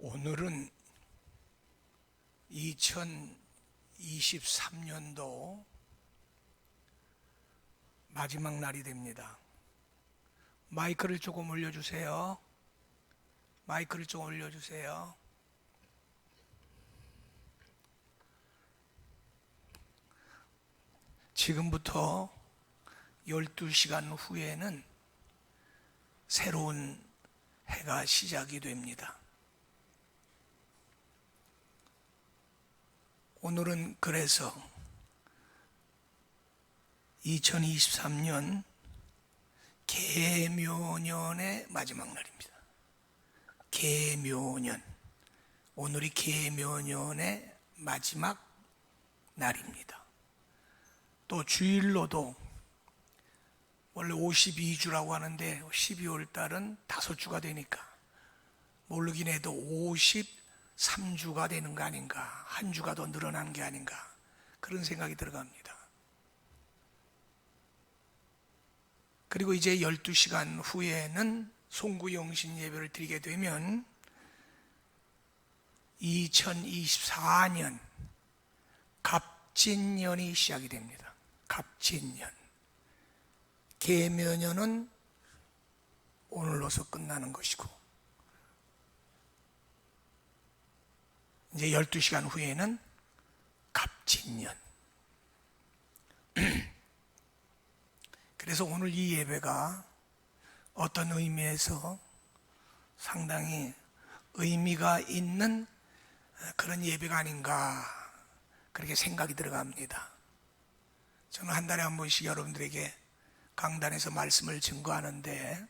오늘은 2023년도 마지막 날이 됩니다. 마이크를 조금 올려주세요. 마이크를 좀 올려주세요. 지금부터 12시간 후에는 새로운 해가 시작이 됩니다. 오늘은 그래서 2023년 계묘년의 마지막 날입니다. 계묘년. 오늘이 계묘년의 마지막 날입니다. 또 주일로도 원래 52주라고 하는데 12월 달은 5주가 되니까 모르긴 해도 53주가 되는 거 아닌가, 한 주가 더 늘어난 게 아닌가, 그런 생각이 들어갑니다. 그리고 이제 12시간 후에는 송구영신 예배를 드리게 되면 2024년 갑진년이 시작이 됩니다. 갑진년. 계묘년은 오늘로서 끝나는 것이고, 이제 12시간 후에는 갑진년. 그래서 오늘 이 예배가 어떤 의미에서 상당히 의미가 있는 그런 예배가 아닌가, 그렇게 생각이 들어갑니다. 저는 한 달에 한 번씩 여러분들에게 강단에서 말씀을 증거하는데,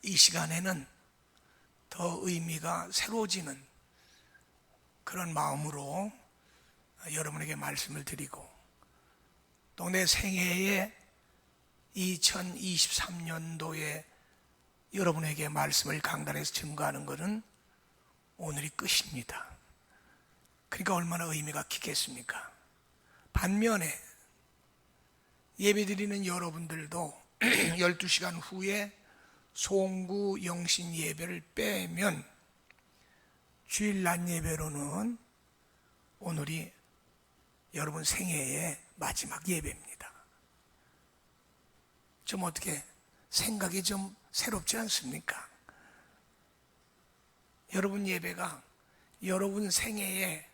이 시간에는 더 의미가 새로워지는 그런 마음으로 여러분에게 말씀을 드리고, 또 내 생애에 2023년도에 여러분에게 말씀을 강단에서 증거하는 것은 오늘이 끝입니다. 그러니까 얼마나 의미가 깊겠습니까? 반면에 예배드리는 여러분들도 12시간 후에 송구 영신 예배를 빼면 주일 낮 예배로는 오늘이 여러분 생애의 마지막 예배입니다. 좀 어떻게 생각이 좀 새롭지 않습니까? 여러분 예배가 여러분 생애의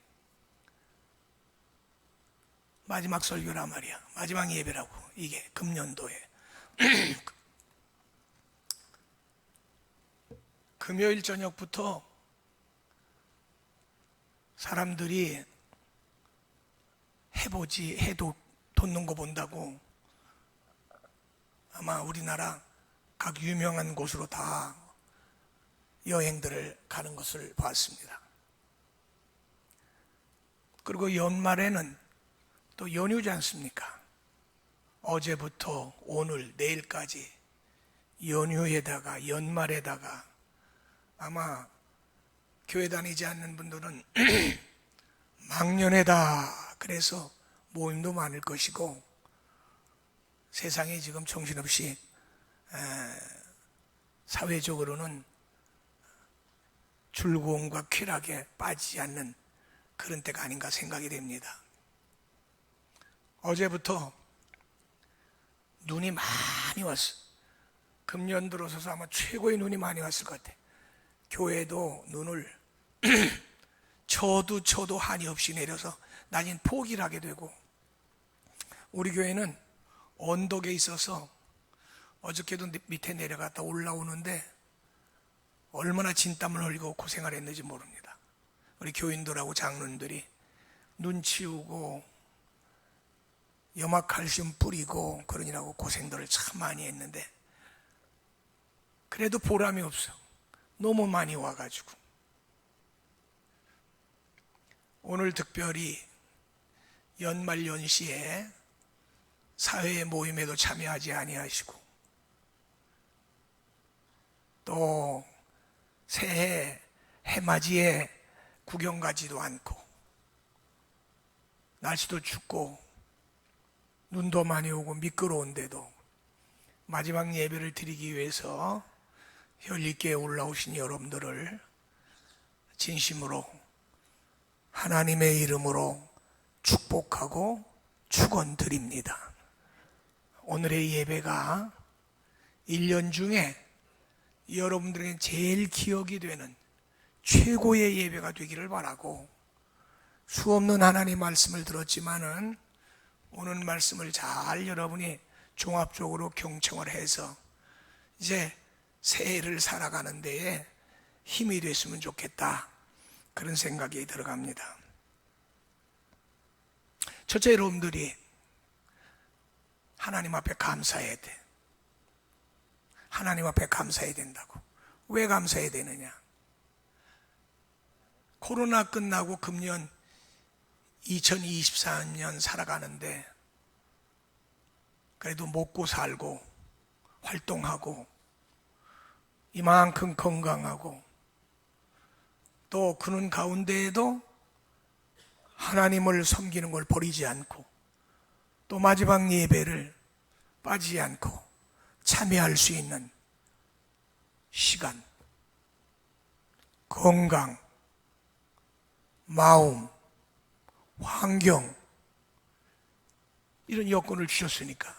마지막 설교란 말이야. 마지막 예배라고. 이게 금년도에 금요일 저녁부터 사람들이 해도 돋는 거 본다고 아마 우리나라 각 유명한 곳으로 다 여행들을 가는 것을 봤습니다. 그리고 연말에는 또 연휴지 않습니까? 어제부터 오늘, 내일까지 연휴에다가 연말에다가 아마 교회 다니지 않는 분들은 망년회다 그래서 모임도 많을 것이고, 세상이 지금 정신없이 사회적으로는 즐거움과 쾌락에 빠지지 않는 그런 때가 아닌가 생각이 됩니다. 어제부터 눈이 많이 왔어. 금년 들어서서 아마 최고의 눈이 많이 왔을 것 같아. 교회도 눈을 쳐도 한이 없이 내려서 나중엔 포기를 하게 되고, 우리 교회는 언덕에 있어서 어저께도 밑에 내려갔다 올라오는데 얼마나 진땀을 흘리고 고생을 했는지 모릅니다. 우리 교인들하고 장로님들이 눈 치우고 염화칼슘 뿌리고 그러느라고 고생들을 참 많이 했는데, 그래도 보람이 없어. 너무 많이 와가지고. 오늘 특별히 연말 연시에 사회의 모임에도 참여하지 아니하시고, 또 새해 해맞이에 구경 가지도 않고, 날씨도 춥고 눈도 많이 오고 미끄러운데도 마지막 예배를 드리기 위해서 혈리교에 올라오신 여러분들을 진심으로 하나님의 이름으로 축복하고 축원드립니다. 오늘의 예배가 1년 중에 여러분들에게 제일 기억이 되는 최고의 예배가 되기를 바라고, 수없는 하나님 말씀을 들었지만은 오늘 말씀을 잘 여러분이 종합적으로 경청을 해서 이제 새해를 살아가는 데에 힘이 됐으면 좋겠다, 그런 생각이 들어갑니다. 첫째, 여러분들이 하나님 앞에 감사해야 돼. 하나님 앞에 감사해야 된다고. 왜 감사해야 되느냐? 코로나 끝나고 금년 2024년 살아가는데 그래도 먹고 살고 활동하고 이만큼 건강하고, 또 그런 가운데에도 하나님을 섬기는 걸 버리지 않고 또 마지막 예배를 빠지지 않고 참여할 수 있는 시간, 건강, 마음, 환경, 이런 여건을 주셨으니까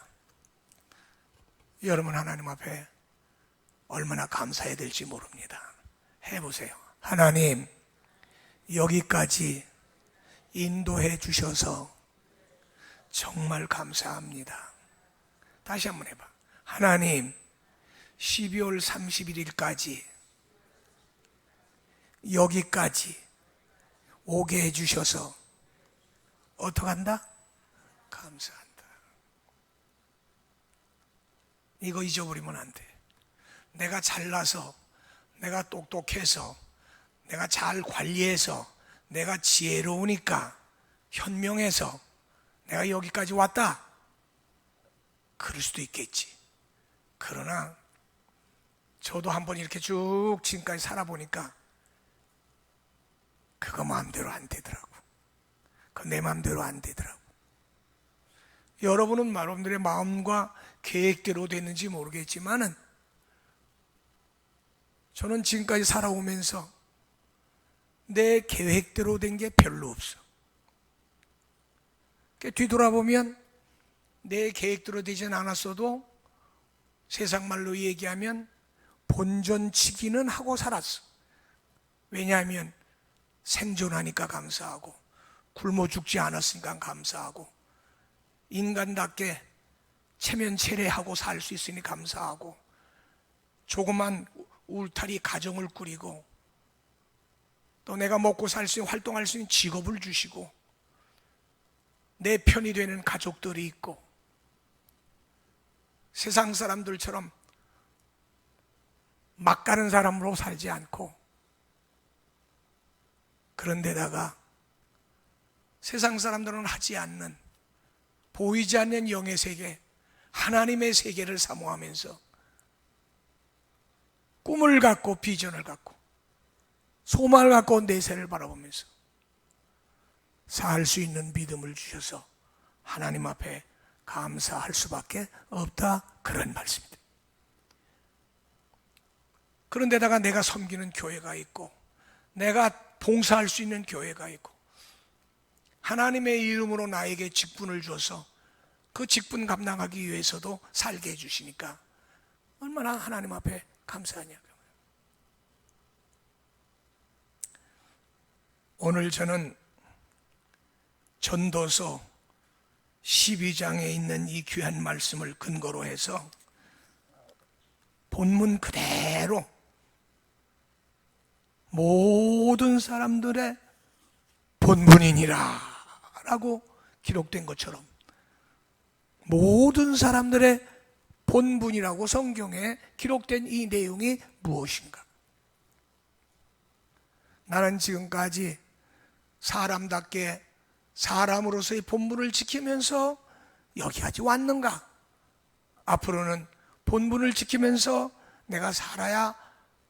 여러분 하나님 앞에 얼마나 감사해야 될지 모릅니다. 해보세요. 하나님, 여기까지 인도해 주셔서 정말 감사합니다. 다시 한번 해봐. 하나님, 12월 31일까지 여기까지 오게 해주셔서 어떡한다? 감사한다. 이거 잊어버리면 안 돼. 내가 잘나서, 내가 똑똑해서, 내가 잘 관리해서, 내가 지혜로우니까, 현명해서 내가 여기까지 왔다, 그럴 수도 있겠지. 그러나 저도 한번 이렇게 쭉 지금까지 살아보니까 그거 마음대로 안 되더라고. 그거 내 마음대로 안 되더라고. 여러분은 여러분들의 마음과 계획대로 됐는지 모르겠지만은 저는 지금까지 살아오면서 내 계획대로 된 게 별로 없어. 뒤돌아보면 내 계획대로 되진 않았어도 세상 말로 얘기하면 본전치기는 하고 살았어. 왜냐하면 생존하니까 감사하고, 굶어 죽지 않았으니까 감사하고, 인간답게 체면체례하고 살 수 있으니 감사하고, 조그만 울타리 가정을 꾸리고, 또 내가 먹고 살 수 있는, 활동할 수 있는 직업을 주시고, 내 편이 되는 가족들이 있고, 세상 사람들처럼 막 가는 사람으로 살지 않고, 그런데다가 세상 사람들은 하지 않는, 보이지 않는 영의 세계, 하나님의 세계를 사모하면서 꿈을 갖고 비전을 갖고 소망을 갖고 내세를 바라보면서 살 수 있는 믿음을 주셔서 하나님 앞에 감사할 수밖에 없다, 그런 말씀입니다. 그런데다가 내가 섬기는 교회가 있고, 내가 봉사할 수 있는 교회가 있고, 하나님의 이름으로 나에게 직분을 줘서 그 직분 감당하기 위해서도 살게 해주시니까 얼마나 하나님 앞에 감사하냐고요. 오늘 저는 전도서 12장에 있는 이 귀한 말씀을 근거로 해서 본문 그대로 모든 사람들의 본분이니라 라고 기록된 것처럼 모든 사람들의 본분이라고 성경에 기록된 이 내용이 무엇인가? 나는 지금까지 사람답게 사람으로서의 본분을 지키면서 여기까지 왔는가? 앞으로는 본분을 지키면서 내가 살아야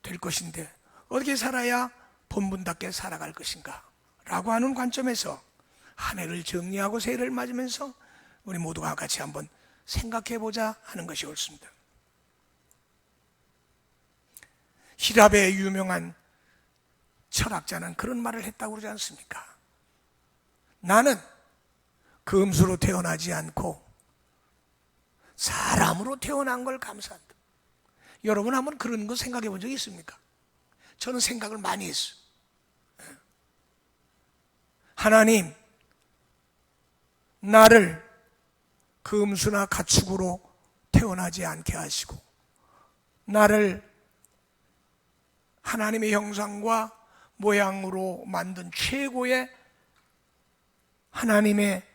될 것인데 어떻게 살아야 본분답게 살아갈 것인가? 라고 하는 관점에서 한 해를 정리하고 새해를 맞으면서 우리 모두가 같이 한번 생각해보자 하는 것이 옳습니다. 히랍의 유명한 철학자는 그런 말을 했다고 그러지 않습니까? 나는 금수로 태어나지 않고 사람으로 태어난 걸 감사한다. 여러분 한번 그런 거 생각해 본 적이 있습니까? 저는 생각을 많이 했어요. 하나님, 나를 금수나 가축으로 태어나지 않게 하시고 나를 하나님의 형상과 모양으로 만든 최고의 하나님의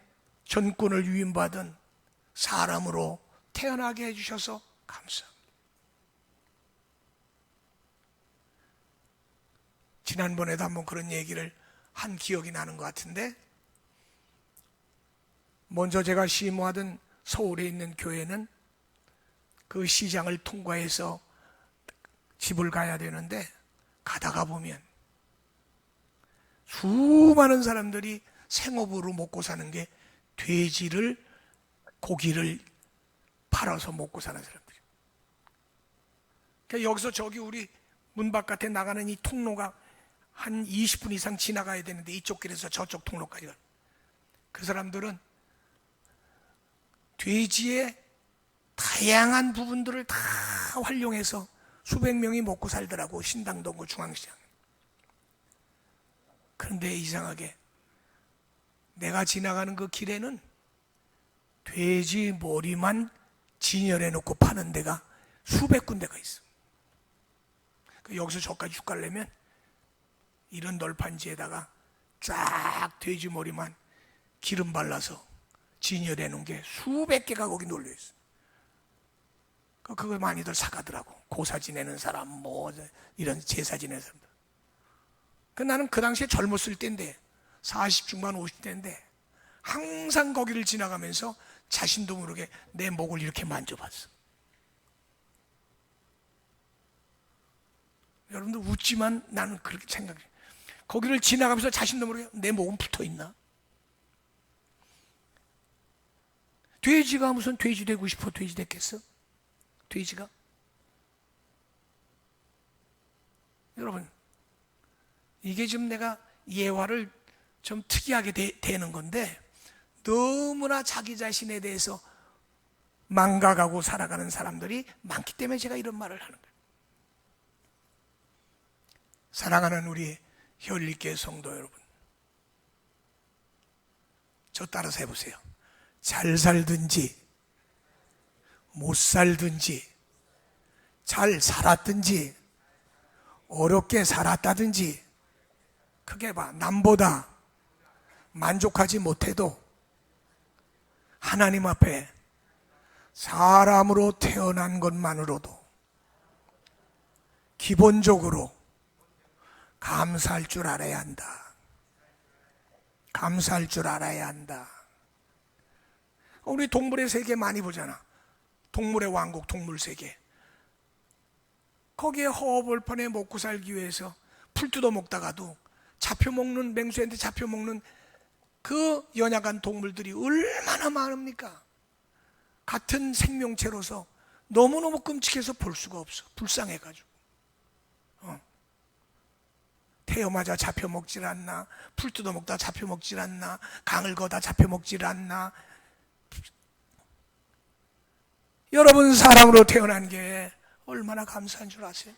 전권을 위임받은 사람으로 태어나게 해주셔서 감사합니다. 지난번에도 한번 그런 얘기를 한 기억이 나는 것 같은데, 먼저 제가 시무하던 서울에 있는 교회는 그 시장을 통과해서 집을 가야 되는데, 가다가 보면 수많은 사람들이 생업으로 먹고 사는 게 돼지를, 고기를 팔아서 먹고 사는 사람들이에요. 그러니까 여기서 저기 우리 문 바깥에 나가는 이 통로가 한 20분 이상 지나가야 되는데 이쪽 길에서 저쪽 통로까지 가요. 그 사람들은 돼지의 다양한 부분들을 다 활용해서 수백 명이 먹고 살더라고, 신당동구 중앙시장. 그런데 이상하게 내가 지나가는 그 길에는 돼지 머리만 진열해 놓고 파는 데가 수백 군데가 있어. 여기서 저까지 쭉 가려면 이런 널판지에다가 쫙 돼지 머리만 기름 발라서 진열해 놓은 게 수백 개가 거기 놀려 있어. 그걸 많이들 사가더라고. 고사 지내는 사람, 뭐 이런 제사 지내는 사람들. 나는 그 당시에 젊었을 때인데 40중반 50대인데 항상 거기를 지나가면서 자신도 모르게 내 목을 이렇게 만져봤어. 여러분들 웃지만 나는 그렇게 생각해. 거기를 지나가면서 자신도 모르게 내 목은 붙어있나? 돼지가 무슨 돼지 되고 싶어 돼지 됐겠어? 돼지가? 여러분, 이게 지금 내가 예화를 좀 특이하게 되는 건데, 너무나 자기 자신에 대해서 망각하고 살아가는 사람들이 많기 때문에 제가 이런 말을 하는 거예요. 사랑하는 우리 현리교회 성도 여러분, 저 따라서 해보세요. 잘 살든지 못 살든지, 잘 살았든지 어렵게 살았다든지, 크게 봐, 남보다 만족하지 못해도 하나님 앞에 사람으로 태어난 것만으로도 기본적으로 감사할 줄 알아야 한다. 감사할 줄 알아야 한다. 우리 동물의 세계 많이 보잖아. 동물의 왕국, 동물 세계. 거기에 허허벌판에 먹고 살기 위해서 풀 뜯어 먹다가도 잡혀먹는, 맹수한테 잡혀먹는 그 연약한 동물들이 얼마나 많습니까? 같은 생명체로서 너무너무 끔찍해서 볼 수가 없어. 불쌍해가지고. 태어마자 잡혀먹질 않나, 풀 뜯어먹다 잡혀먹질 않나, 강을 거다 잡혀먹질 않나. 여러분, 사람으로 태어난 게 얼마나 감사한 줄 아세요?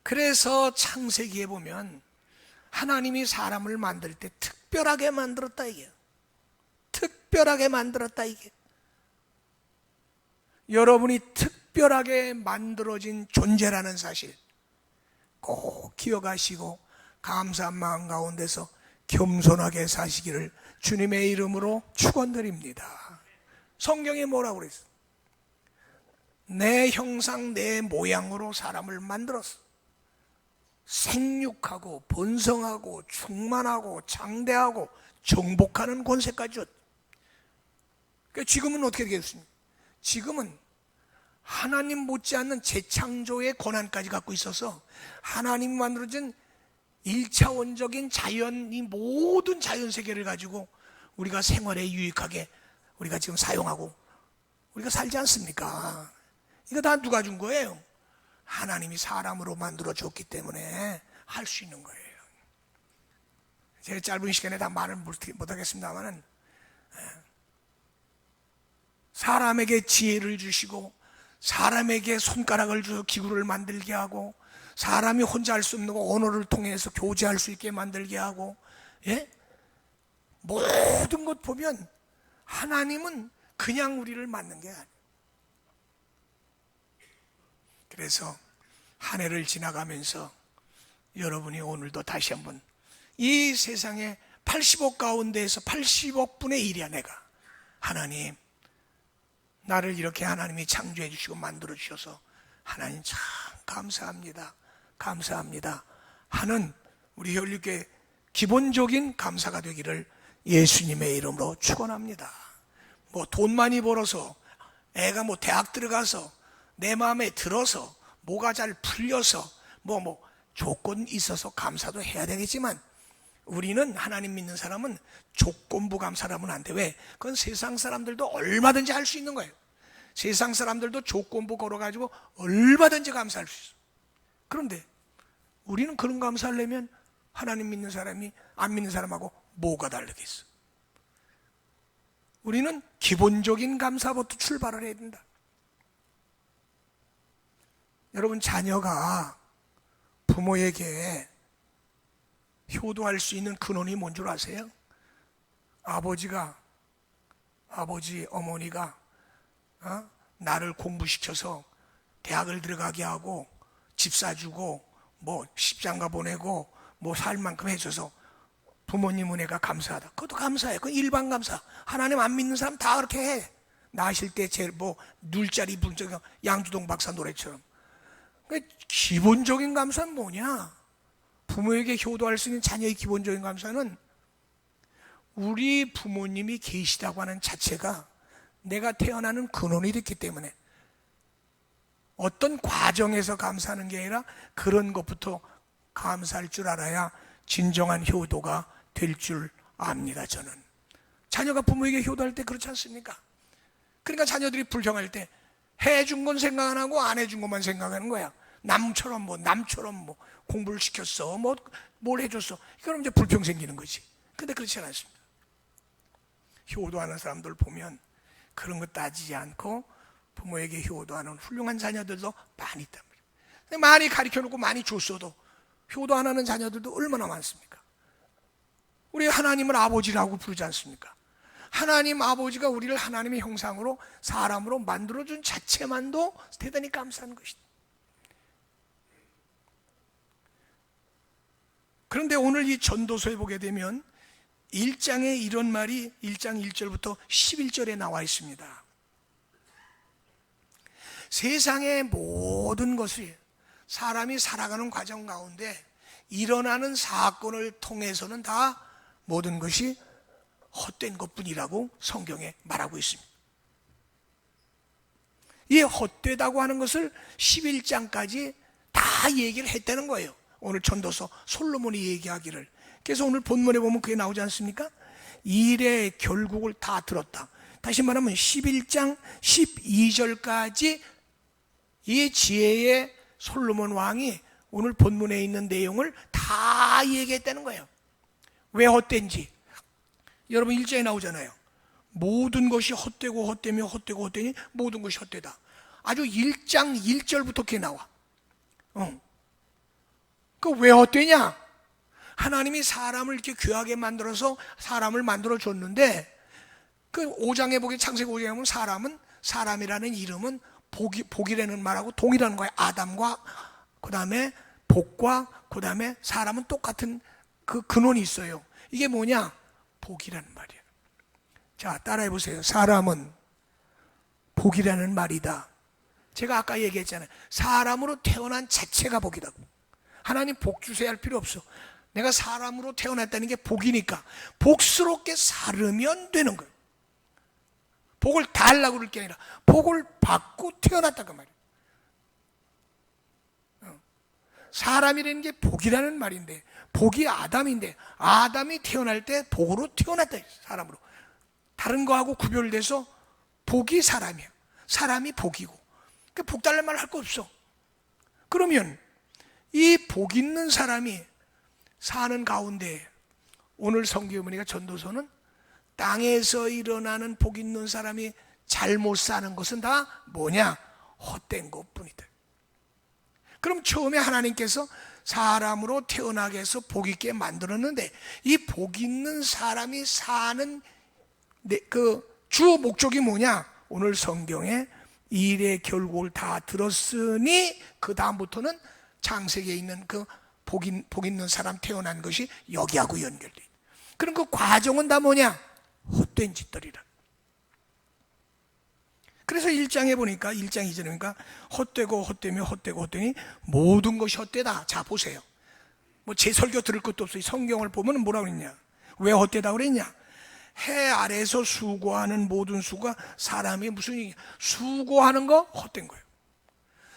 그래서 창세기에 보면 하나님이 사람을 만들 때 특별하게 만들었다 이게. 특별하게 만들었다 이게. 여러분이 특별하게 만들어진 존재라는 사실 꼭 기억하시고 감사한 마음 가운데서 겸손하게 사시기를 주님의 이름으로 축원드립니다. 성경에 뭐라고 그랬어? 내 형상 내 모양으로 사람을 만들었어. 생육하고 번성하고 충만하고 장대하고 정복하는 권세까지 줬. 그러니까 지금은 어떻게 되겠습니까? 지금은 하나님 못지않는 재창조의 권한까지 갖고 있어서 하나님 만들어진 1차원적인 자연, 이 모든 자연 세계를 가지고 우리가 생활에 유익하게 우리가 지금 사용하고 우리가 살지 않습니까? 이거 다 누가 준 거예요? 하나님이 사람으로 만들어줬기 때문에 할 수 있는 거예요. 제가 짧은 시간에 다 말을 못하겠습니다만, 사람에게 지혜를 주시고 사람에게 손가락을 주어 기구를 만들게 하고 사람이 혼자 할 수 없는 거 언어를 통해서 교제할 수 있게 만들게 하고, 예? 모든 것 보면 하나님은 그냥 우리를 만든 게 아니에요. 그래서 한 해를 지나가면서 여러분이 오늘도 다시 한번 이 세상에 80억 가운데에서 80억 분의 1이야 내가. 하나님, 나를 이렇게 하나님이 창조해 주시고 만들어 주셔서 하나님 참 감사합니다, 감사합니다 하는 우리 혈육의 기본적인 감사가 되기를 예수님의 이름으로 축원합니다. 뭐 돈 많이 벌어서, 애가 뭐 대학 들어가서, 내 마음에 들어서, 뭐가 잘 풀려서, 뭐 조건 있어서 감사도 해야 되겠지만, 우리는 하나님 믿는 사람은 조건부 감사라면 안 돼. 왜? 그건 세상 사람들도 얼마든지 할 수 있는 거예요. 세상 사람들도 조건부 걸어가지고 얼마든지 감사할 수 있어. 그런데 우리는 그런 감사하려면 하나님 믿는 사람이 안 믿는 사람하고 뭐가 다르겠어? 우리는 기본적인 감사부터 출발을 해야 된다. 여러분, 자녀가 부모에게 효도할 수 있는 근원이 뭔 줄 아세요? 아버지, 어머니가 나를 공부시켜서 대학을 들어가게 하고 집 사주고 뭐 십장가 보내고 뭐 살 만큼 해줘서 부모님 은혜가 감사하다. 그것도 감사해요. 그건 일반 감사. 하나님 안 믿는 사람 다 그렇게 해. 나실 때 제일 눌자리 분적 양두동 박사 노래처럼. 그러니까 기본적인 감사는 뭐냐? 부모에게 효도할 수 있는 자녀의 기본적인 감사는 우리 부모님이 계시다고 하는 자체가 내가 태어나는 근원이 됐기 때문에 어떤 과정에서 감사하는 게 아니라 그런 것부터 감사할 줄 알아야 진정한 효도가 될 줄 압니다. 저는 자녀가 부모에게 효도할 때 그렇지 않습니까? 그러니까 자녀들이 불평할 때 해준 건 생각 안 하고 안 해준 것만 생각하는 거야. 남처럼 공부를 시켰어, 뭘 해줬어. 그럼 이제 불평 생기는 거지. 근데 그렇지 않습니다. 효도하는 사람들 보면 그런 거 따지지 않고 부모에게 효도하는 훌륭한 자녀들도 많이 있단 말이에요. 많이 가르쳐놓고 많이 줬어도 효도 안 하는 자녀들도 얼마나 많습니까? 우리 하나님을 아버지라고 부르지 않습니까? 하나님 아버지가 우리를 하나님의 형상으로 사람으로 만들어준 자체만도 대단히 감사한 것이다. 그런데 오늘 이 전도서에 보게 되면 1장에 이런 말이 1장 1절부터 11절에 나와 있습니다. 세상의 모든 것이 사람이 살아가는 과정 가운데 일어나는 사건을 통해서는 다 모든 것이 헛된 것뿐이라고 성경에 말하고 있습니다. 이 헛되다고 하는 것을 11장까지 다 얘기를 했다는 거예요. 오늘 전도서 솔로몬이 얘기하기를. 그래서 오늘 본문에 보면 그게 나오지 않습니까? 일의 결국을 다 들었다. 다시 말하면 11장 12절까지 이 지혜의 솔로몬 왕이 오늘 본문에 있는 내용을 다 얘기했다는 거예요. 왜 헛된지. 여러분 1장에 나오잖아요. 모든 것이 헛되고 헛되며 헛되고 헛되니 모든 것이 헛되다. 아주 1장 1절부터 그게 나와. 그 왜 헛되냐? 하나님이 사람을 이렇게 귀하게 만들어서 사람을 만들어 줬는데 그 5장에 보게 창세기 5장에 보면 사람은 사람이라는 이름은 복이라는 말하고 동일한 거예요. 아담과 그 다음에 복과 그 다음에 사람은 똑같은 그 근원이 있어요. 이게 뭐냐? 복이라는 말이에요. 자, 따라해 보세요. 사람은 복이라는 말이다. 제가 아까 얘기했잖아요. 사람으로 태어난 자체가 복이라고. 하나님 복 주세요 할 필요 없어. 내가 사람으로 태어났다는 게 복이니까 복스럽게 살으면 되는 거예요. 복을 달라고 그럴 게 아니라 복을 받고 태어났다고 말이에요. 사람이라는 게 복이라는 말인데 복이 아담인데 아담이 태어날 때 복으로 태어났다. 사람으로. 다른 거하고 구별돼서 복이 사람이야. 사람이 복이고. 복 달란 말 할 거 없어. 그러면 이 복 있는 사람이 사는 가운데 오늘 성경문이가 전도서는 땅에서 일어나는 복 있는 사람이 잘못 사는 것은 다 뭐냐? 헛된 것뿐이다. 그럼 처음에 하나님께서 사람으로 태어나게 해서 복 있게 만들었는데 이 복 있는 사람이 사는 그 주 목적이 뭐냐? 오늘 성경에 일의 결국을 다 들었으니 그 다음부터는 창세기에 있는 그 복 있는 사람 태어난 것이 여기하고 연결돼 있다. 그럼 그 과정은 다 뭐냐? 헛된 짓들이라. 그래서 1장에 보니까 1장 2절에 보니까 헛되고 헛되며 헛되고 헛되니 모든 것이 헛되다. 자 보세요. 뭐 제 설교 들을 것도 없어요. 성경을 보면 뭐라고 그랬냐? 왜 헛되다 그랬냐? 해 아래에서 수고하는 모든 수고가 사람이 무슨 수고하는 거 헛된 거예요.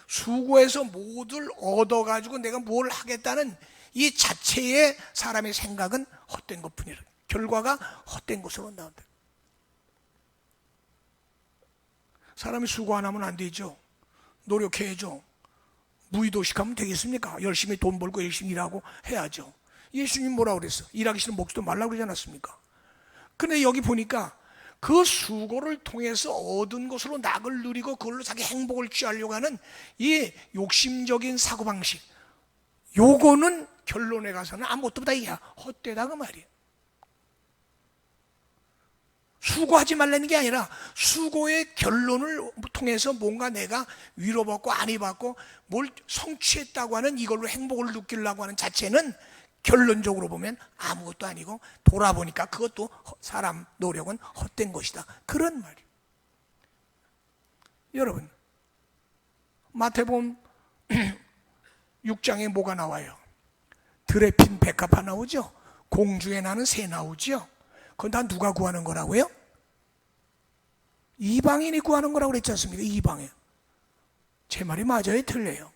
수고해서 뭐를 얻어가지고 내가 뭘 하겠다는 이 자체의 사람의 생각은 헛된 것뿐이라. 결과가 헛된 것으로 나온다. 사람이 수고 안 하면 안 되죠. 노력해야죠. 무의도식하면 되겠습니까? 열심히 돈 벌고 열심히 일하고 해야죠. 예수님 뭐라고 그랬어? 일하기 싫으면 먹지도 말라고 그러지 않았습니까? 근데 여기 보니까 그 수고를 통해서 얻은 것으로 낙을 누리고 그걸로 자기 행복을 취하려고 하는 이 욕심적인 사고방식, 요거는 결론에 가서는 아무것도 보다 이야 헛되다 그 말이에요. 수고하지 말라는 게 아니라 수고의 결론을 통해서 뭔가 내가 위로받고 안위받고 뭘 성취했다고 하는 이걸로 행복을 느끼려고 하는 자체는 결론적으로 보면 아무것도 아니고 돌아보니까 그것도 사람 노력은 헛된 것이다. 그런 말이에요. 여러분 마태복음 6장에 뭐가 나와요? 들에 핀 백합화 나오죠? 공중에 나는 새 나오죠? 그건 다 누가 구하는 거라고요? 이방인이 구하는 거라고 그랬지 않습니까? 이방인. 제 말이 맞아요? 틀려요?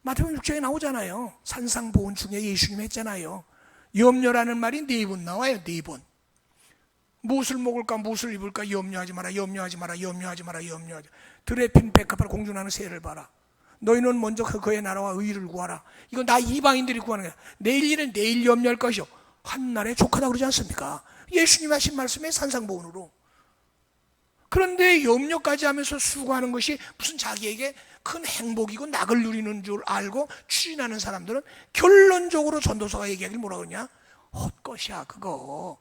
마태복음 6장에 나오잖아요. 산상보훈 중에 예수님이 했잖아요. 염려라는 말이 4번 나와요. 4번. 무엇을 먹을까 무엇을 입을까 염려하지 마라 염려하지 마라 염려하지 마라 염려하지 마라. 들에 핀 백합화를 공중나는 새를 봐라. 너희는 먼저 그의 나라와 의를 구하라. 이건 다 이방인들이 구하는 거야. 내일 일은 내일 염려할 것이요 한날에 족하다 그러지 않습니까? 예수님 하신 말씀에 산상보훈으로. 그런데 염려까지 하면서 수고하는 것이 무슨 자기에게 큰 행복이고 낙을 누리는 줄 알고 추진하는 사람들은 결론적으로 전도서가 얘기하길 뭐라 그러냐? 헛것이야 그거.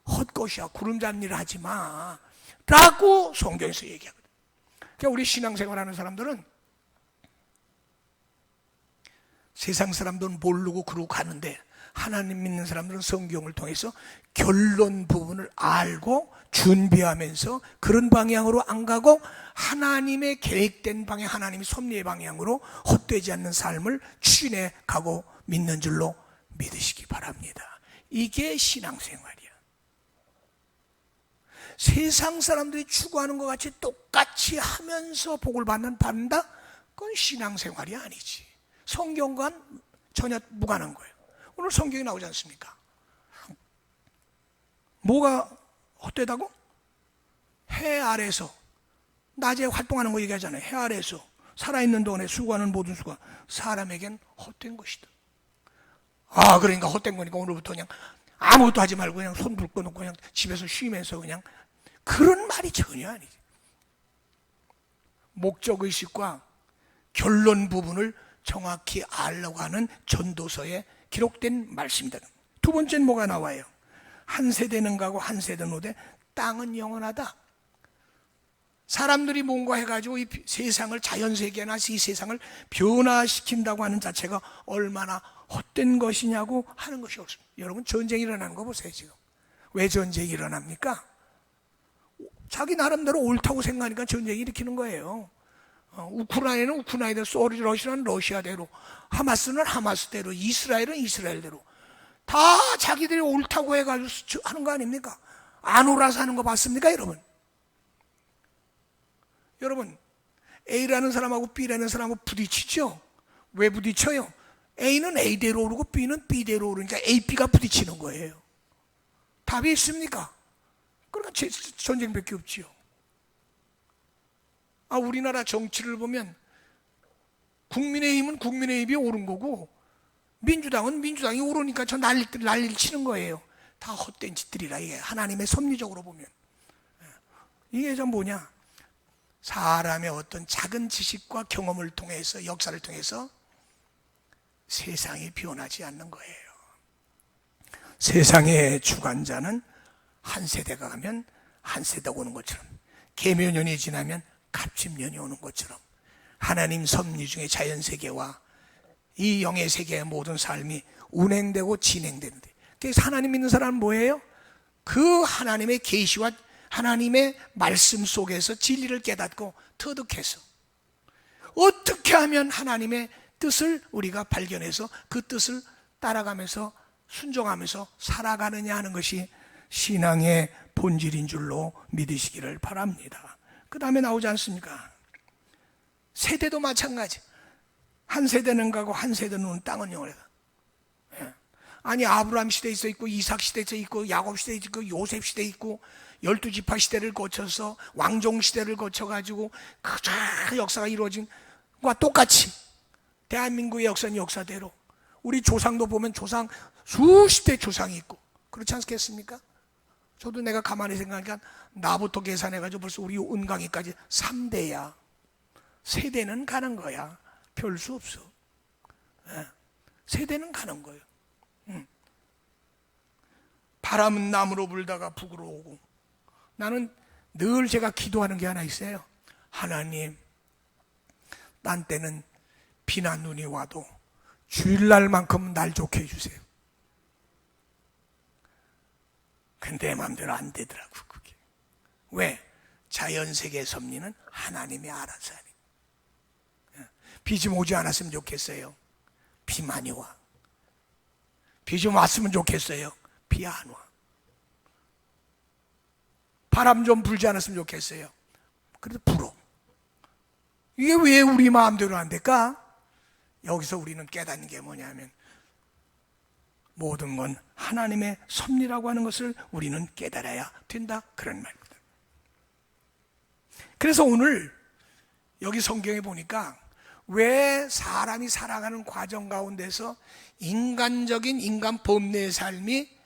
헛것이야. 구름 잡는 일 하지 마 라고 성경에서 얘기하거든. 그러니까 우리 신앙생활하는 사람들은 세상 사람들은 모르고 그러고 가는데 하나님 믿는 사람들은 성경을 통해서 결론 부분을 알고 준비하면서 그런 방향으로 안 가고 하나님의 계획된 방향, 하나님의 섭리의 방향으로 헛되지 않는 삶을 추진해 가고 믿는 줄로 믿으시기 바랍니다. 이게 신앙생활이야. 세상 사람들이 추구하는 것 같이 똑같이 하면서 복을 받는다? 그건 신앙생활이 아니지. 성경과는 전혀 무관한 거예요. 오늘 성경이 나오지 않습니까? 뭐가 헛되다고? 해 아래서 낮에 활동하는 거 얘기하잖아요. 해 아래서 살아있는 동안에 수고하는 모든 수가 사람에겐 헛된 것이다. 아 그러니까 헛된 거니까 오늘부터 그냥 아무것도 하지 말고 그냥 손 불 꺼놓고 그냥 집에서 쉬면서 그냥 그런 말이 전혀 아니지. 목적의식과 결론 부분을 정확히 알려고 하는 전도서에 기록된 말씀입니다. 두 번째는 뭐가 나와요? 한 세대는 가고 한 세대는 오되 땅은 영원하다. 사람들이 뭔가 해가지고 이 세상을 자연세계나 이 세상을 변화시킨다고 하는 자체가 얼마나 헛된 것이냐고 하는 것이 없습니다. 여러분 전쟁이 일어나는 거 보세요. 지금 왜 전쟁이 일어납니까? 자기 나름대로 옳다고 생각하니까 전쟁이 일으키는 거예요. 우크라이나는 우크라이나대로, 러시아는 러시아대로, 하마스는 하마스대로, 이스라엘은 이스라엘대로 다 자기들이 옳다고 해가지고 하는 거 아닙니까? 안 옳아서 하는 거 봤습니까 여러분? 여러분 A라는 사람하고 B라는 사람하고 부딪히죠? 왜 부딪혀요? A는 A대로 오르고 B는 B대로 오르니까 A, B가 부딪히는 거예요. 답이 있습니까? 그러니까 전쟁밖에 없지요. 우리나라 정치를 보면 국민의힘은 국민의힘이 옳은 거고 민주당은 민주당이 옳으니까 저 난리를 치는 거예요. 다 헛된 짓들이라 이게 하나님의 섭리적으로 보면. 이게 좀 뭐냐? 사람의 어떤 작은 지식과 경험을 통해서 역사를 통해서 세상이 변하지 않는 거예요. 세상의 주관자는 한 세대가 가면 한 세대가 오는 것처럼, 계묘년이 지나면 갑집년이 오는 것처럼 하나님 섭리 중에 자연세계와 이 영의 세계의 모든 삶이 운행되고 진행되는데, 그래서 하나님 믿는 사람은 뭐예요? 그 하나님의 계시와 하나님의 말씀 속에서 진리를 깨닫고 터득해서 어떻게 하면 하나님의 뜻을 우리가 발견해서 그 뜻을 따라가면서 순종하면서 살아가느냐 하는 것이 신앙의 본질인 줄로 믿으시기를 바랍니다. 그 다음에 나오지 않습니까? 세대도 마찬가지. 한 세대는 가고 한 세대는 땅은 영원하다. 아니 아브라함 시대에 있고 이삭 시대에 있고 야곱 시대에 있고 요셉 시대에 있고 12지파 시대를 거쳐서 왕종 시대를 거쳐가지고 그 역사가 이루어진 것과 똑같이 대한민국의 역사는 역사대로 우리 조상도 보면 조상 수십 대 조상이 있고 그렇지 않겠습니까? 저도 내가 가만히 생각하니까 나부터 계산해가지고 벌써 우리 은강이까지 3대야. 세대는 가는 거야. 별 수 없어. 세대는 가는 거예요. 바람은 남으로 불다가 북으로 오고, 나는 늘 제가 기도하는 게 하나 있어요. 하나님, 난 때는 비나 눈이 와도 주일날만큼은 날 좋게 해주세요. 근데 내 마음대로 안 되더라고 그게. 왜? 자연세계의 섭리는 하나님이 알아서 하니. 비 좀 오지 않았으면 좋겠어요. 비 많이 와. 비 좀 왔으면 좋겠어요. 비 안 와. 바람 좀 불지 않았으면 좋겠어요. 그래도 불어. 이게 왜 우리 마음대로 안 될까? 여기서 우리는 깨닫는 게 뭐냐면 모든 건 하나님의 섭리라고 하는 것을 우리는 깨달아야 된다, 그런 말입니다. 그래서 오늘 여기 성경에 보니까 왜 사람이 살아가는 과정 가운데서 인간적인 인간 범례의 삶이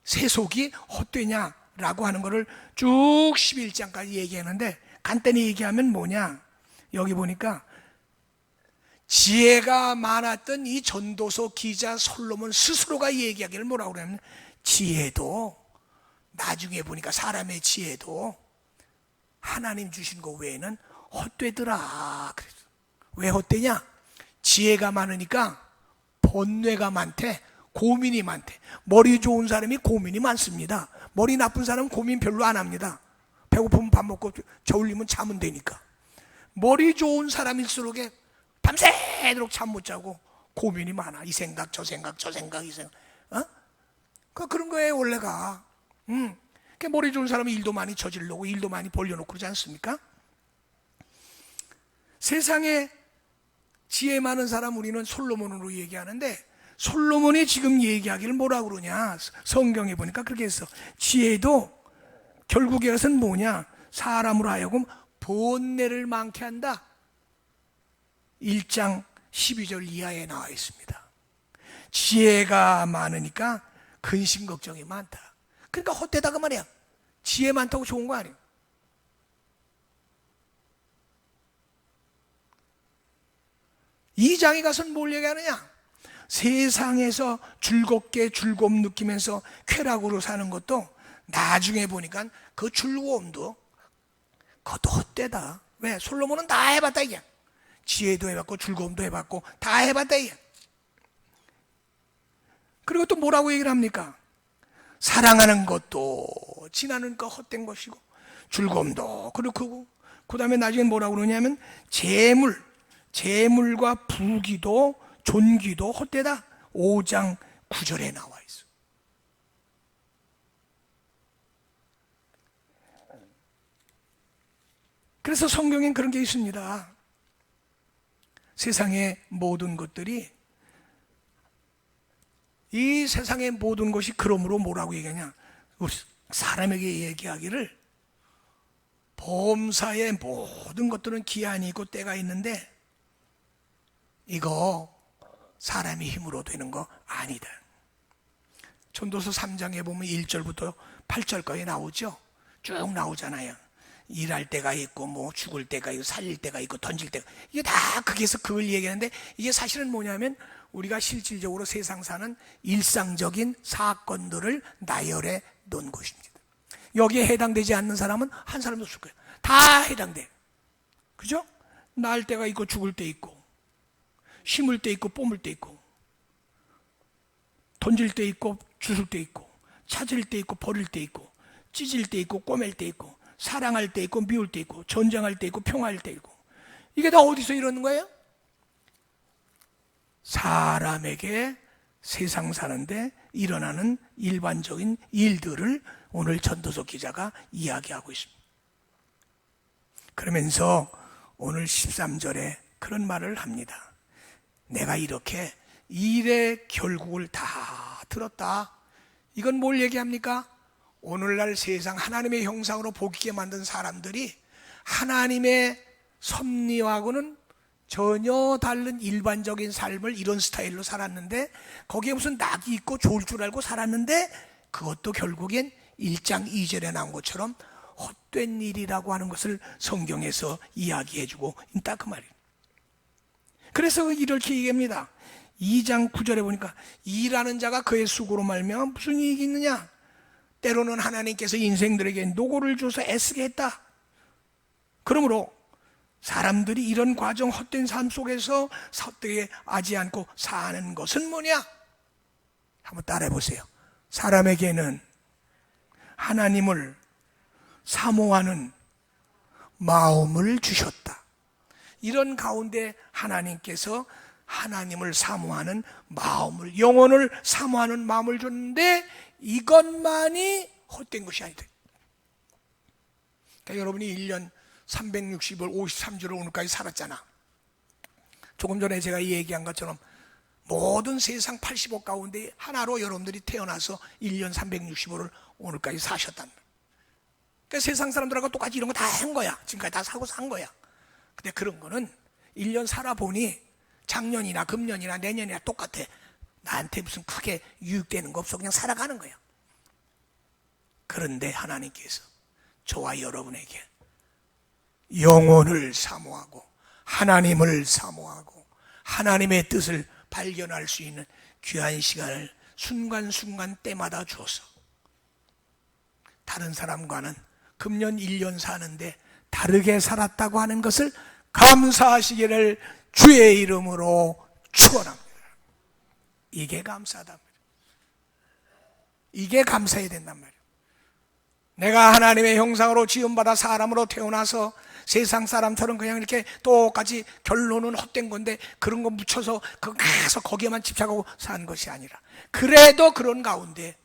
세속이 헛되냐라고 하는 것을 쭉 11장까지 얘기하는데, 간단히 얘기하면 뭐냐, 여기 보니까 지혜가 많았던 이 전도서 기자 솔로몬 스스로가 얘기하기를 뭐라고 그러냐면, 지혜도 나중에 보니까 사람의 지혜도 하나님 주신 거 외에는 헛되더라 그랬어. 왜 헛되냐? 지혜가 많으니까 번뇌가 많대, 고민이 많대. 머리 좋은 사람이 고민이 많습니다. 머리 나쁜 사람은 고민 별로 안 합니다. 배고프면 밥 먹고 저울리면 자면 되니까. 머리 좋은 사람일수록 밤새도록 잠 못 자고 고민이 많아. 이 생각 저 생각 저 생각 이 생각. 그런 거예요 원래가. 머리 좋은 사람은 일도 많이 저지르고 일도 많이 벌려놓고 그러지 않습니까? 세상에 지혜 많은 사람 우리는 솔로몬으로 얘기하는데, 솔로몬이 지금 얘기하기를 뭐라고 그러냐, 성경에 보니까 그렇게 했어. 지혜도 결국에 것은 뭐냐, 사람으로 하여금 번뇌를 많게 한다. 1장 12절 이하에 나와 있습니다. 지혜가 많으니까 근심 걱정이 많다. 그러니까 헛되다 그 말이야. 지혜 많다고 좋은 거 아니에요. 이 장에 가서는 뭘 얘기하느냐, 세상에서 즐겁게 즐거움 느끼면서 쾌락으로 사는 것도 나중에 보니까 그 즐거움도 그것도 헛되다. 왜? 솔로몬은 다 해봤다 이게. 지혜도 해봤고 즐거움도 해봤고 다 해봤다 이게. 그리고 또 뭐라고 얘기를 합니까? 사랑하는 것도 지나는 거 헛된 것이고 즐거움도 그렇고, 그 다음에 나중에 뭐라고 그러냐면 재물과 부귀도 존귀도 헛되다. 5장 9절에 나와 있어. 그래서 성경엔 그런 게 있습니다. 세상의 모든 것들이, 이 세상의 모든 것이 그러므로 뭐라고 얘기하냐, 사람에게 얘기하기를 범사의 모든 것들은 기한이 있고 때가 있는데 이거 사람의 힘으로 되는 거 아니다. 전도서 3장에 보면 1절부터 8절까지 나오죠. 쭉 나오잖아요. 일할 때가 있고 뭐 죽을 때가 있고 살릴 때가 있고 던질 때가, 이게 다 거기에서 그걸 얘기하는데, 이게 사실은 뭐냐면 우리가 실질적으로 세상 사는 일상적인 사건들을 나열해 놓은 것입니다. 여기에 해당되지 않는 사람은 한 사람도 없을 거예요. 다 해당돼. 그죠? 날 때가 있고 죽을 때 있고, 심을 때 있고 뽐을 때 있고, 던질 때 있고 주술 때 있고, 찾을 때 있고 버릴 때 있고, 찢을 때 있고 꼬맬 때 있고, 사랑할 때 있고 미울 때 있고, 전쟁할 때 있고 평화할 때 있고. 이게 다 어디서 이러는 거예요? 사람에게 세상 사는데 일어나는 일반적인 일들을 오늘 전도서 기자가 이야기하고 있습니다. 그러면서 오늘 13절에 그런 말을 합니다. 내가 이렇게 일의 결국을 다 들었다. 이건 뭘 얘기합니까? 오늘날 세상 하나님의 형상으로 보기게 만든 사람들이 하나님의 섭리하고는 전혀 다른 일반적인 삶을 이런 스타일로 살았는데, 거기에 무슨 낙이 있고 좋을 줄 알고 살았는데, 그것도 결국엔 1장 2절에 나온 것처럼 헛된 일이라고 하는 것을 성경에서 이야기해주고 있다, 그 말이에요. 그래서 이렇게 얘기합니다. 2장 9절에 보니까 일하는 자가 그의 수고로 말미암아 무슨 이익이 있느냐? 때로는 하나님께서 인생들에게 노고를 줘서 애쓰게 했다. 그러므로 사람들이 이런 과정, 헛된 삶 속에서 헛되게 하지 않고 사는 것은 뭐냐? 한번 따라해 보세요. 사람에게는 하나님을 사모하는 마음을 주셨다. 이런 가운데 하나님께서 하나님을 사모하는 마음을, 영혼을 사모하는 마음을 줬는데, 이것만이 헛된 것이 아니다. 그러니까 여러분이 1년 360일 53주를 오늘까지 살았잖아. 조금 전에 제가 얘기한 것처럼 모든 세상 80억 가운데 하나로 여러분들이 태어나서 1년 365를 오늘까지 사셨단 말이야. 그러니까 세상 사람들하고 똑같이 이런 거 다 한 거야. 지금까지 다 사고 산 거야. 근데 그런 거는 1년 살아보니 작년이나 금년이나 내년이나 똑같아. 나한테 무슨 크게 유익되는 거 없어. 그냥 살아가는 거야. 그런데 하나님께서 저와 여러분에게 영혼을 사모하고 하나님을 사모하고 하나님의 뜻을 발견할 수 있는 귀한 시간을 순간순간 때마다 주어서, 다른 사람과는 금년 1년 사는데 다르게 살았다고 하는 것을 감사하시기를 주의 이름으로 축원합니다. 이게 감사하단 말이에요. 이게 감사해야 된단 말이에요. 내가 하나님의 형상으로 지음받아 사람으로 태어나서 세상 사람처럼 그냥 이렇게 똑같이 결론은 헛된 건데 그런 거 묻혀서 계속 거기에만 집착하고 사는 것이 아니라, 그래도 그런 가운데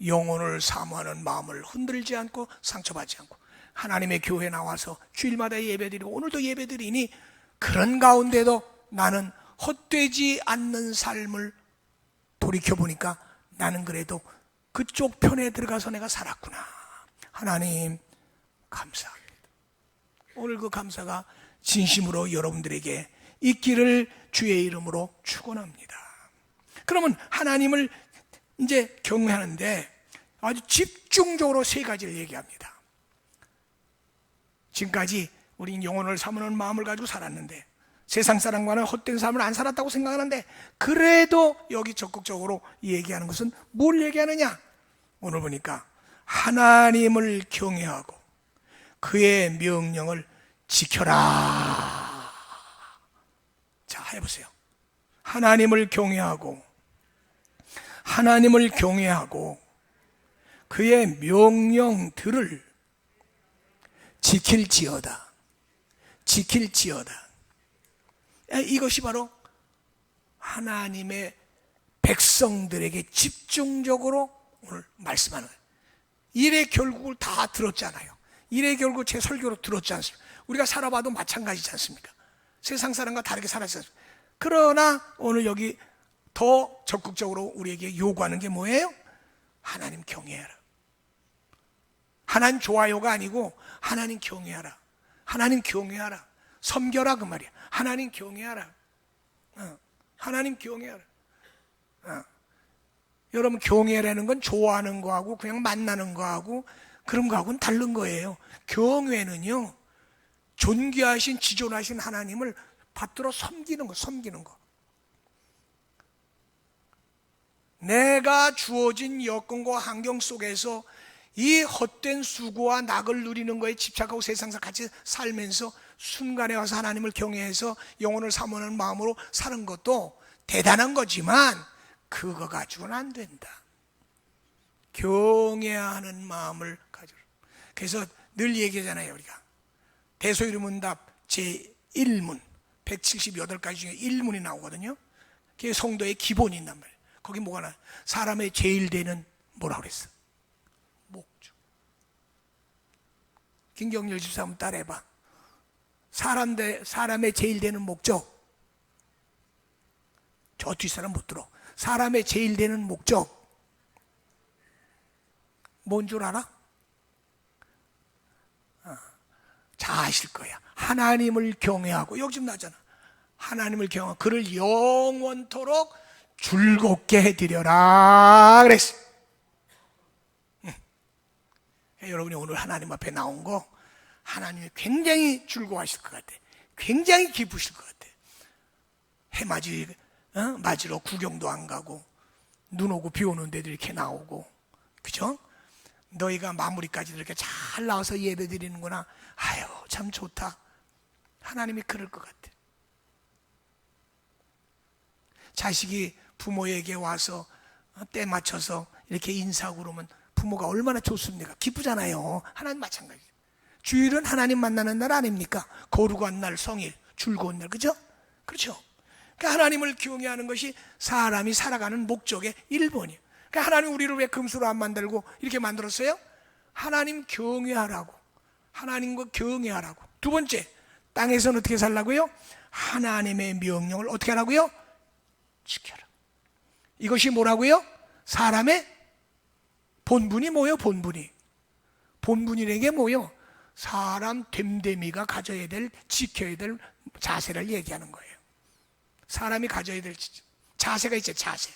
영혼을 사모하는 마음을 흔들지 않고 상처받지 않고 하나님의 교회에 나와서 주일마다 예배드리고 오늘도 예배드리니, 그런 가운데도 나는 헛되지 않는 삶을 돌이켜보니까 나는 그래도 그쪽 편에 들어가서 내가 살았구나. 하나님 감사합니다. 오늘 그 감사가 진심으로 여러분들에게 있기를 주의 이름으로 축원합니다. 그러면 하나님을 이제 경외하는데 아주 집중적으로 세 가지를 얘기합니다. 지금까지 우린 영혼을 사모하는 마음을 가지고 살았는데, 세상 사람과는 헛된 삶을 안 살았다고 생각하는데, 그래도 여기 적극적으로 얘기하는 것은 뭘 얘기하느냐? 오늘 보니까 하나님을 경외하고 그의 명령을 지켜라. 자, 해보세요. 하나님을 경외하고 그의 명령들을 지킬지어다. 이것이 바로 하나님의 백성들에게 집중적으로 오늘 말씀하는 거예요. 일의 결국을 다 들었잖아요. 일의 결국 제 설교로 들었지 않습니까? 우리가 살아봐도 마찬가지지 않습니까? 세상 사람과 다르게 살았지 않습니까? 그러나 오늘 여기 더 적극적으로 우리에게 요구하는 게 뭐예요? 하나님 경외하라. 하나님 좋아요가 아니고 하나님 경외하라. 하나님 경외하라. 섬겨라 그 말이야. 하나님 경외하라. 하나님 경외하라. 여러분, 경외라는 건 좋아하는 거하고 그냥 만나는 거하고 그런 거하고는 다른 거예요. 경외는요, 존귀하신 지존하신 하나님을 받들어 섬기는 거. 내가 주어진 여건과 환경 속에서 이 헛된 수고와 낙을 누리는 거에 집착하고 세상에서 같이 살면서 순간에 와서 하나님을 경외해서 영혼을 사모하는 마음으로 사는 것도 대단한 거지만 그거 가지고는 안 된다. 경외하는 마음을 가져라. 그래서 늘 얘기하잖아요. 우리가 대소이르문답 제1문 178가지 중에 1문이 나오거든요. 그게 성도의 기본이 있단 말이에요. 거기 뭐가 나와요? 사람의 제일 되는 뭐라고 그랬어? 목적. 김경렬 집사 한번 따라해봐. 사람의 제일 되는 목적. 저 뒷사람 못 들어. 사람의 제일 되는 목적 뭔 줄 알아? 잘 아실 거야. 하나님을 경외하고, 여기 지금 나잖아. 하나님을 경외하고 그를 영원토록 즐겁게 해드려라 그랬어. 여러분이 오늘 하나님 앞에 나온 거 하나님이 굉장히 즐거워하실 것 같아. 굉장히 기쁘실 것 같아. 해 맞으러 구경도 안 가고 눈 오고 비 오는 데도 이렇게 나오고, 그죠? 너희가 마무리까지 이렇게 잘 나와서 예배 드리는구나. 아유, 참 좋다. 하나님이 그럴 것 같아. 자식이 부모에게 와서 때 맞춰서 이렇게 인사하고 그러면 부모가 얼마나 좋습니까? 기쁘잖아요. 하나님 마찬가지. 주일은 하나님 만나는 날 아닙니까? 거룩한 날, 성일, 즐거운 날, 그죠? 그렇죠? 그러니까 하나님을 경외하는 것이 사람이 살아가는 목적의 1번이에요. 그러니까 하나님 우리를 왜 금수로 안 만들고 이렇게 만들었어요? 하나님 경외하라고. 하나님과 경외하라고. 두 번째, 땅에서는 어떻게 살라고요? 하나님의 명령을 어떻게 하라고요? 지켜라. 이것이 뭐라고요? 사람의 본분이 뭐요? 본분이라는 게 뭐요? 사람 됨됨이가 가져야 될, 지켜야 될 자세를 얘기하는 거예요. 사람이 가져야 될 자세가 있죠. 자세.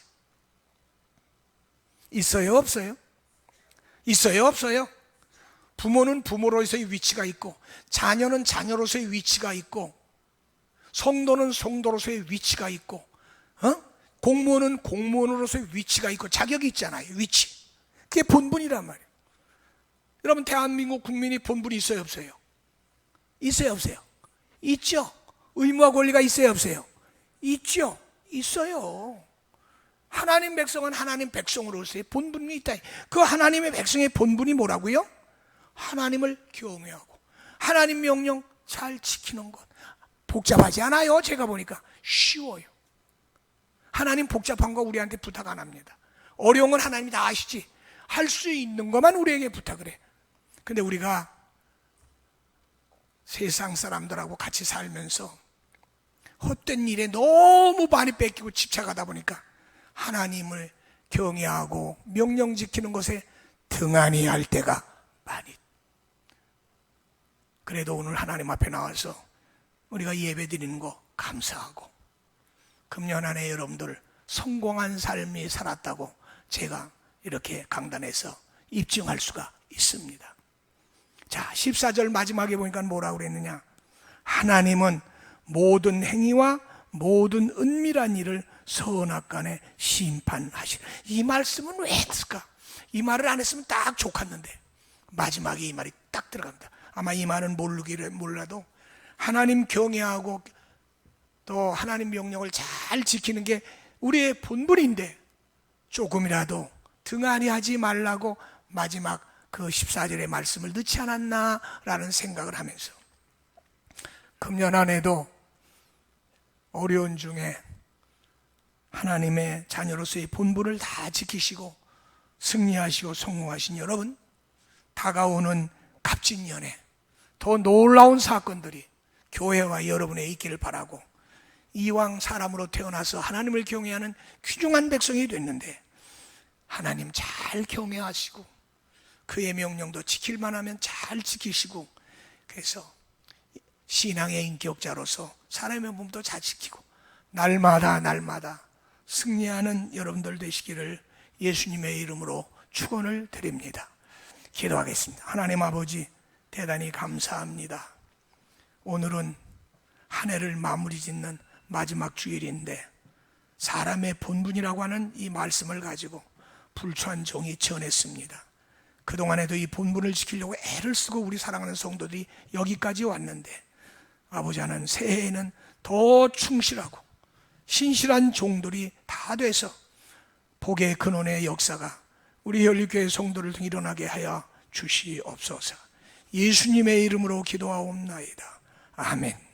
있어요? 없어요? 있어요? 없어요? 부모는 부모로서의 위치가 있고, 자녀는 자녀로서의 위치가 있고, 성도는 성도로서의 위치가 있고, 공무원은 공무원으로서의 위치가 있고, 자격이 있잖아요. 위치. 그게 본분이란 말이에요. 여러분, 대한민국 국민이 본분이 있어요? 없어요? 있어요? 없어요? 있죠. 의무와 권리가 있어요? 없어요? 있죠. 있어요. 하나님 백성은 하나님 백성으로서의 본분이 있다. 그 하나님의 백성의 본분이 뭐라고요? 하나님을 경외하고 하나님 명령 잘 지키는 것. 복잡하지 않아요. 제가 보니까 쉬워요. 하나님 복잡한 거 우리한테 부탁 안 합니다. 어려운 건 하나님이 다 아시지. 할 수 있는 것만 우리에게 부탁을 해. 근데 우리가 세상 사람들하고 같이 살면서 헛된 일에 너무 많이 뺏기고 집착하다 보니까 하나님을 경외하고 명령 지키는 것에 등한히 할 때가 많이. 그래도 오늘 하나님 앞에 나와서 우리가 예배 드리는 거 감사하고, 금년 한 해 여러분들 성공한 삶이 살았다고 제가 이렇게 강단에서 입증할 수가 있습니다. 자, 14절 마지막에 보니까 뭐라고 그랬느냐? 하나님은 모든 행위와 모든 은밀한 일을 선악간에 심판하시라. 이 말씀은 왜 했을까? 이 말을 안 했으면 딱 좋겠는데 마지막에 이 말이 딱 들어갑니다. 아마 이 말은 모르기를 몰라도 하나님 경외하고 또 하나님 명령을 잘 지키는 게 우리의 본분인데 조금이라도 등한히 하지 말라고 마지막 그 14절의 말씀을 넣지 않았나라는 생각을 하면서 금년 안에도 어려운 중에 하나님의 자녀로서의 본분을 다 지키시고 승리하시고 성공하신 여러분, 다가오는 값진 연애, 더 놀라운 사건들이 교회와 여러분에 있기를 바라고, 이왕 사람으로 태어나서 하나님을 경외하는 귀중한 백성이 됐는데 하나님 잘 경외하시고 그의 명령도 지킬만 하면 잘 지키시고, 그래서 신앙의 인격자로서 사람의 몸도 잘 지키고 날마다 승리하는 여러분들 되시기를 예수님의 이름으로 축원을 드립니다. 기도하겠습니다. 하나님 아버지, 대단히 감사합니다. 오늘은 한 해를 마무리 짓는 마지막 주일인데 사람의 본분이라고 하는 이 말씀을 가지고 불추한 종이 전했습니다. 그동안에도 이 본분을 지키려고 애를 쓰고 우리 사랑하는 성도들이 여기까지 왔는데, 아버지 하나님, 새해에는 더 충실하고 신실한 종들이 다 돼서 복의 근원의 역사가 우리 연립교회 성도를 통해 일어나게 하여 주시옵소서. 예수님의 이름으로 기도하옵나이다. 아멘.